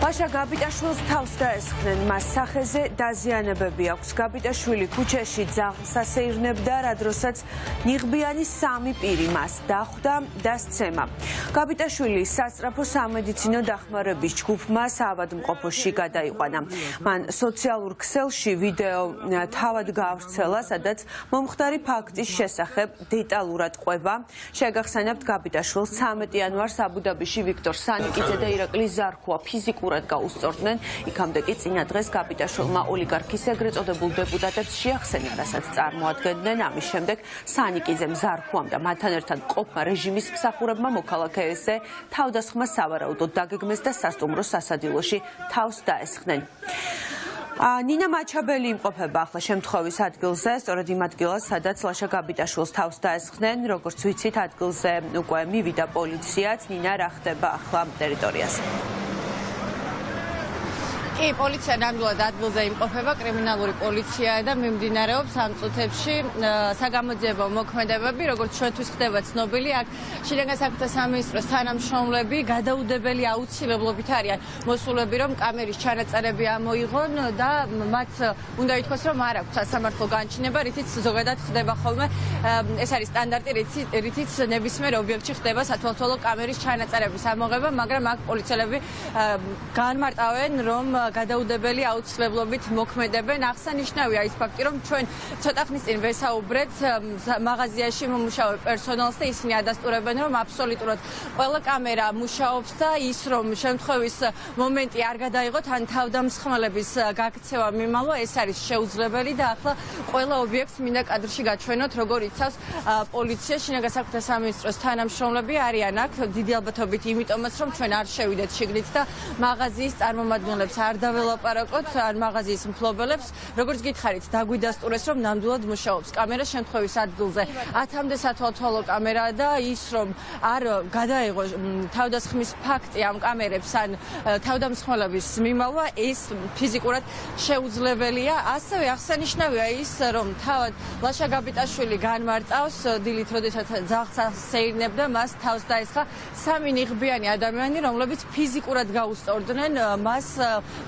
ლაშა გაბიტაშვილს თავს დაესხნენ, მას სახეზე დაზიანებები აქვს. გაბიტაშვილი ქუჩაში ძაღლს ასეირნებდა, რა დროსაც ნიღბიანი სამი პირი მას დახვდა და სცემა. გაბიტაშვილი სასწრაფო სამედიცინო დახმარების ჯგუფმა საავადმყოფოში გადაიყვანა. მან სოციალურ ქსელში ვიდეო თავად გაავრცელა, სადაც მომხდარი ფაქტის შესახებ დეტალურად ყვება. შეგახსენებთ, გაბიტაშვილს 13 იანვარს აბუ-დაბიში ვიქტორ სანიკიძე და ირაკლი ზარქუა ფიზიკურად გაუსწორდნენ. იქამდე კი წინა დღეს გაბიტაშვილმა ოლიგარქის ეგრეთ წოდებულ დეპუტატებს შეახსენა, რასაც წარმოადგენდნენ. ამის შემდეგ სანიკიძემ, ზარქუამ და მათთან ერთად მყოფმა რეჟიმის მსახურებმა მოქალაქეებზე თავდასხმა სავარაუდოდ დაგეგმეს და სასტუმრო სასადილოში თავს დაესხნენ. ნინა მაჩაბელი იმყოფება ახლა შემთხვევის ადგილზე, სწორედ იმ ადგილას, სადაც ლაშა გაბიტაშვილს თავს დაესხნენ. როგორც ვიცით, ადგილზე უკვე მივიდა პოლიციაც. ნინა, რა ხდება ახლა ტერიტორიაზე? კი, პოლიცია ნამდვილად ადგილზე იმყოფება, კრიმინალური პოლიცია და მიმდინარეობს ამ წუთებში საგამოძიებო მოქმედებები, როგორც ჩვენთვის ხდება ცნობილი, აქ შინაგან საქმეთა სამინისტროს თანამშრომლები გადაუდებელი აუცილებლობით არიან მოსულები, რომ კამერის ჩანაწერები ამოიღონ და მათ უნდა ითქვას, რომ არ აქვთ სასამართლო განჩინება, რითიც ზოგადად ხდება ხოლმე. ეს არის სტანდარტი, რითიც ნებისმიერ ობიექტში ხდება სათვალთვალო კამერის ჩანაწერების ამოღება, მაგრამ აქ პოლიციელები განმარტავენ, რომ გადაუდებელი აუცილებლობით მოქმედებენ. აღსანიშნავია ის ფაქტი, რომ ჩვენ ცოტა ხნის წინ ვესაუბრეთ მაღაზიაში მომუშავე პერსონალს და ისინი ადასტურებენ, რომ აბსოლუტურად ყველა კამერა მუშაობს და ის, რომ შემთხვევის მომენტი არ გადაიღოთ ან თავდამსხმელების გაქცევა მიმალვა, ეს არის შეუძლებელი და ახლა ყველა ობიექტს მინდა კადრში გაჩვენოთ, როგორ იცავს პოლიცია. შინაგან საქმეთა სამინისტროს თანამშრომლები არიან აქ დიდი ალბათობით იმიტომაც, რომ ჩვენ არ შევიდეთ შიგნით და მაღაზიის წარმომადგენლებს არ დაველაპარაკოთ ან მაღაზიის მფლობელებს. როგორც გითხარით, დაგვიდასტურეს, რომ ნამდვილად მუშაობს კამერა შემთხვევის ადგილზე. 10-მდე სათვალთვალო კამერა და ის, რომ არ გადაიღო თავდასხმის ფაქტი ამ კამერებს ან თავდამსხმელების მიმალვა, ეს ფიზიკურად შეუძლებელია. ასევე აღსანიშნავია ის, რომ თავად ლაშა გაბიტაშვილი განმარტავს დილით, როდესაც ძაღლს ასეირნებდა, მას თავს დაესხა სამი ნიღბიანი ადამიანი, რომლებიც ფიზიკურად გაუსწორდნენ მას.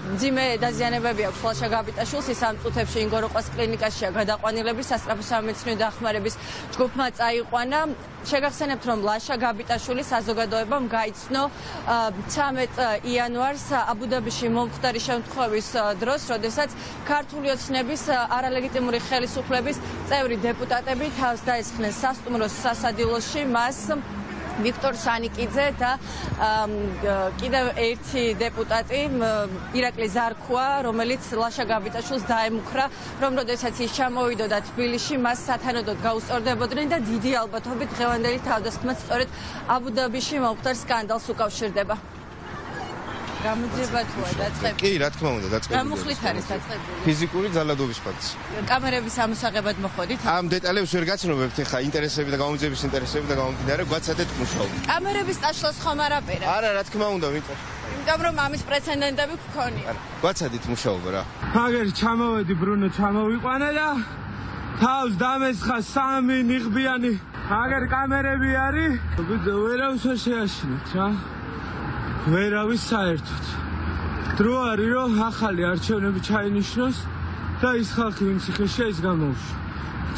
მძიმე დაზიანებები აქვს ლაშა გაბიტაშვილს, ის ამ წუთებში ინგოროყვას კლინიკაშია გადაყვანილები, სასწრაფო სამედიცინო დახმარების ჯგუფმა წაიყვანა. შეგახსენებთ, რომ ლაშა გაბიტაშვილი საზოგადოებამ გაიცნო 13 იანვარს აბუ-დაბიში მომხდარი შემთხვევის დროს, როდესაც ქართული ოცნების არალეგიტიმური ხელისუფლების წევრი დეპუტატები თავს დაესხნენ სასტუმროს სასადილოში მას ვიქტორ სანიკიძე და კიდევ ერთი დეპუტატი ირაკლი ზარქუა, რომელიც ლაშა გაბიტაშვილს დაემუქრა, რომ როდესაც ის ჩამოვიდოდა თბილისში, მას სათანადოდ გაუსწორდებოდნენ და დიდი ალბათობით დღევანდელი თავდასხმაც სწორედ აბუ-დაბიში მომხდარ სკანდალს უკავშირდება. გამოძიება თუა დაწყებული? კი, რა თქმა უნდა, დაწყებული. რა მუხლით არის დაწყებული? ფიზიკური ძალადობის ფაქტი. კამერების ამოსაღებად მოხდით? ამ დეტალებს ვერ გაცნობებთ, ხა ინტერესები და გამოძიების ინტერესები და გამომდინარე, გვაცადეთ მუშაობა. კამერების წაშლას ხომ არ აპირებთ? არა, რა თქმა უნდა, ვიწერ. იმიტომ რომ ამის პრეცედენტები გქონია. გვაცადით მუშაობა რა. აგერ ჩამოვედი ბრუნო ჩამოვიყვანა და თავს დამესხა სამი ნიღბიანი. აგერ კამერები არის, ვერავის არ შეაშინეთ რა. ვერავის საერთოდ. დრო არის, რომ ახალი არჩევნები ჩაინიშნოს და ის ხალხი, ვინც ხეშია, ის გამოუშვა.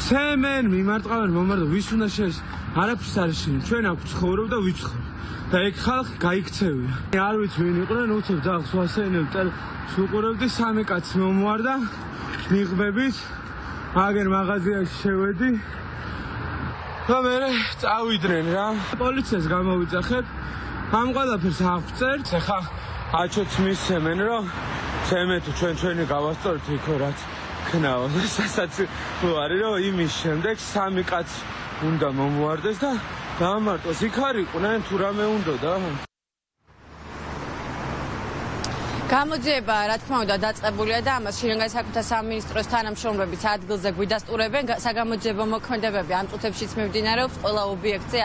ცემენ, მიმარტყავენ, მომარტო, ვის უნდა შეეს? არაფერს არ შეშინეთ. ჩვენ აქ ვცხოვრობ და ვიცხოვრ. და ეგ ხალხი გაიქცევია. არ ვიცი ვინ იყვნენ, უცებ ძაღლს ვასეირნებდი, ვუყურებდი, სამი კაცი მომვარდა ნიღბებით. აგერ მაღაზიაში შევედი. და მერე წავიდნენ რა. პოლიციას გამოვიძახეთ. ამ ყველაფერს აღწერთ, ხა აჩოც მისცემენ, რომ ცემეთ ჩვენი გავასწორეთ იქ რაც ქნაო და სასაცილო არის, რომ იმის შემდეგ სამი კაცი უნდა მომვარდეს და დაამარტოს. იქ არ იყვნენ, თუ რამე უნდა და გამოძიება, რა თქმა უნდა, დაწყებულია და ამას შინაგან საქმეთა სამინისტროს თანამშრომლებიც ადგილზე გვიდასტურებენ. საგამოძიებო მოქმედებები ამ წუთებშიც მიმდინარეობს. ყველა ობიექტზე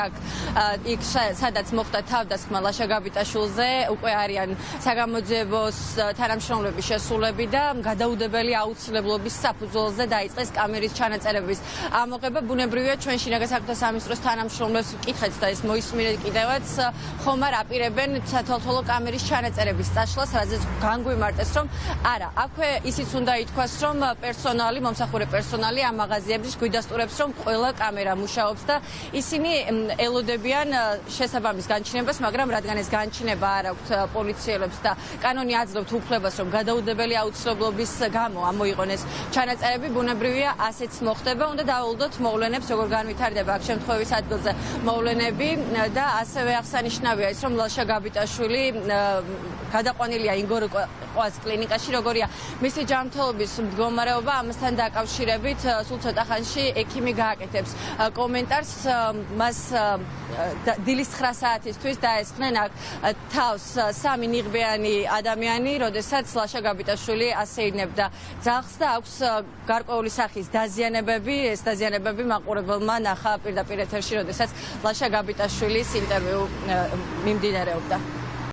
იქ სადაც მოხდა თავდასხმა ლაშა გაბიტაშვილზე, უკვე არიან საგამოძიებოს თანამშრომლების შესულები და გადაუდებელი აუცილებლობის საფუძველზე დაიწყეს კამერის ჩანაწერების ამოღება. ბუნებრივია, ჩვენ შინაგან საქმეთა სამინისტროს თანამშრომლებს ვკითხეთ და ეს მოისმინეთ კიდევაც, ხომ არ აპირებენ სათვალთვალო კამერის ჩანაწერების წაშლას, რაზეც განგვიმარტეს, რომ არა, აქვე ისიც უნდა ითქვას, რომ პერსონალი, მომსახურე პერსონალი ამ მაღაზიებში გვიდასტურებს, რომ ყველა კამერა მუშაობს და ისინი ელოდებიან შესაბამის განჩინებას, მაგრამ რადგან ეს განჩინება არ აქვთ პოლიციელებს და კანონი აძლევთ უფლებას, რომ გადაუდებელი აუცილებლობის გამო ამოიღონ ეს ჩანაწერები, ბუნებრივია, ასეც მოხდება. უნდა დავალოდოთ მოვლენებს, როგორ განვითარდება აქ შემთხვევის ადგილზე მოვლენები და ასევე აღსანიშნავია ის, რომ ლაშა გაბიტაშვილი გადაყვანილია ინგოროყვას კლინიკაში, როგორია მისი ჯანმრთელობის მდგომარეობა, ამასთან დაკავშირებით სულ ცოტა ხანში ექიმი გააკეთებს კომენტარს, მას დილის 9 საათისთვის დაესხნენ აქ თავს 3 ნიღბიანი ადამიანი, როდესაც ლაშა გაბიტაშვილი ასეირნებდა ძაღლს და აქვს გარკვეული სახის დაზიანებები. ეს დაზიანებები მაყურებელმა ნახა პირდაპირ ეთერში, როდესაც ლაშა გაბიტაშვილის ინტერვიუ მიმდინარეობდა.